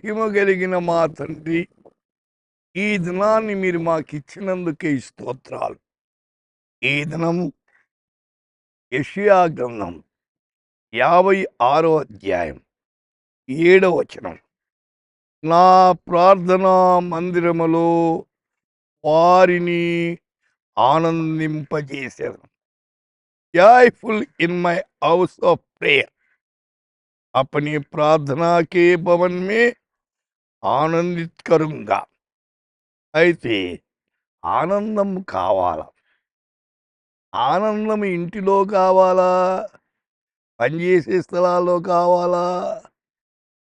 మహిమ కలిగిన మా తండ్రి, ఈ దినాన్ని మీరు మాకిచ్చినందుకే స్తోత్రాలు. ఈ దినం యెషయా గ్రంథం 56వ అధ్యాయం 7వ వచనం. నా ప్రార్థనా మందిరములో వారిని ఆనందింపజేశాను. Joyful in my house of prayer, अपनी प्रार्थना के भवन में ఆనందిత్ కరుంగా. అయితే ఆనందం కావాలా? ఆనందం ఇంటిలో కావాలా? పనిచేసే స్థలాల్లో కావాలా?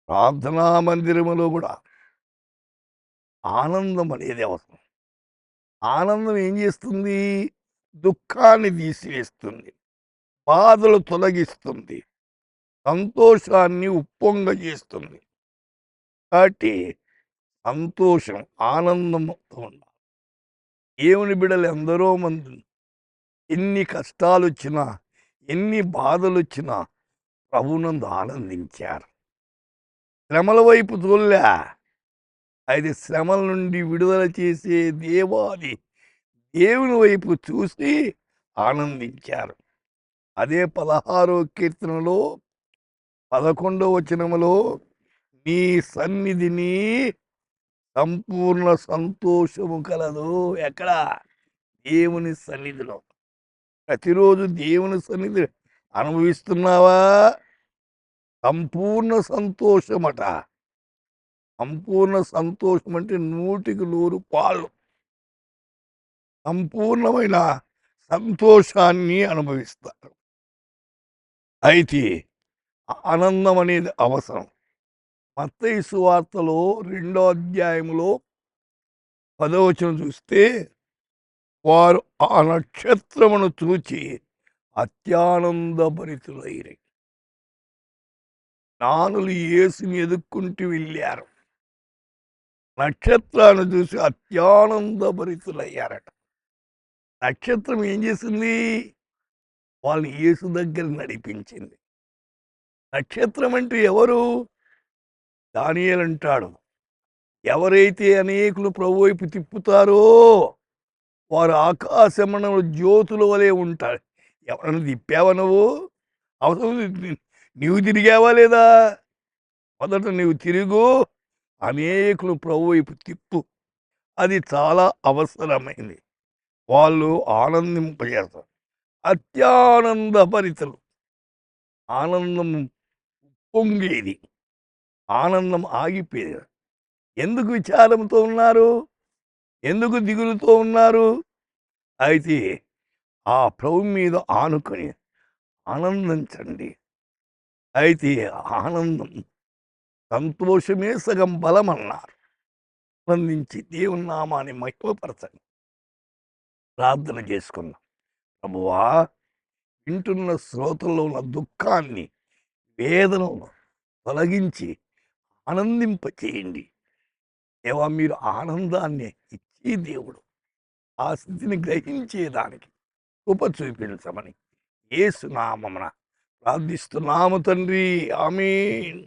ప్రార్థనా మందిరములో కూడా ఆనందం అనేది అవసరం. ఆనందం ఏం చేస్తుంది? దుఃఖాన్ని తీసివేస్తుంది, బాధలు తొలగిస్తుంది, సంతోషాన్ని ఉప్పొంగజేస్తుంది. కాబట్టి సంతోషం, ఆనందంతో ఉండాలి. దేవుని బిడ్డలు ఎందరో మంది ఎన్ని కష్టాలు వచ్చినా, ఎన్ని బాధలు వచ్చినా ప్రభునందు ఆనందించారు. శ్రమల వైపు చూడలే. అయితే శ్రమల నుండి విడుదల చేసే దేవుని వైపు చూసి ఆనందించారు. అదే 16వ కీర్తనలో 11వ వచనములో, నీ సన్నిధిని సంపూర్ణ సంతోషము కలదు. ఎక్కడ? దేవుని సన్నిధిలో. ప్రతిరోజు దేవుని సన్నిధి అనుభవిస్తున్నావా? సంపూర్ణ సంతోషమట. సంపూర్ణ సంతోషం అంటే 100% పాలు. సంపూర్ణమైన సంతోషాన్ని అనుభవిస్తారు. అయితే ఆనందం అనేది అవసరం. మత్తయి సువార్తలో 2వ అధ్యాయంలో 10వ వచనం చూస్తే, వారు ఆ నక్షత్రమును చూచి అత్యానందభరితులైరి. జ్ఞానులు యేసుని ఎదుక్కుంటూ వెళ్ళారు. నక్షత్రాన్ని చూసి అత్యానందభరితులయ్యారట. నక్షత్రం ఏం చేసింది? వాళ్ళని యేసు దగ్గర నడిపించింది. నక్షత్రం అంటే ఎవరు? దానియేలు అంటాడు, ఎవరైతే అనేకులు ప్రభు వైపు తిప్పుతారో వారు ఆకాశమండలంలో జ్యోతుల వలె ఉంటారు. ఎవరన్నా తిప్పావా నువ్వు? అవసరం నీవు తిరిగావా లేదా? మొదట నీవు తిరుగు, అనేకులు ప్రభు వైపు తిప్పు. అది చాలా అవసరమైంది. వాళ్ళు ఆనందింపజేస్తారు. అత్యానందభరితులు. ఆనందం పొంగేది, ఆనందం ఆగిపోయేది. ఎందుకు విచారంతో ఉన్నారు? ఎందుకు దిగులుతో ఉన్నారు? అయితే ఆ ప్రభు మీద ఆనుకొని ఆనందించండి. అయితే ఆనందం, సంతోషమే సగం బలం అన్నారు. ఆనందించి దేవుని నామాన్ని మహిమపరచండి. ప్రార్థన చేసుకుందాం. ప్రభువా, వింటున్న శ్రోతల్లో ఉన్న దుఃఖాన్ని, వేదనను తొలగించి ఆనందింపచేయండి. దేవా, మీరు ఆనందాన్ని ఇచ్చే దేవుడు. ఆ స్థితిని గ్రహించేదానికి కృప చూపించమని యేసు నామమున ప్రార్థిస్తున్నాము తండ్రి. ఆమేన్.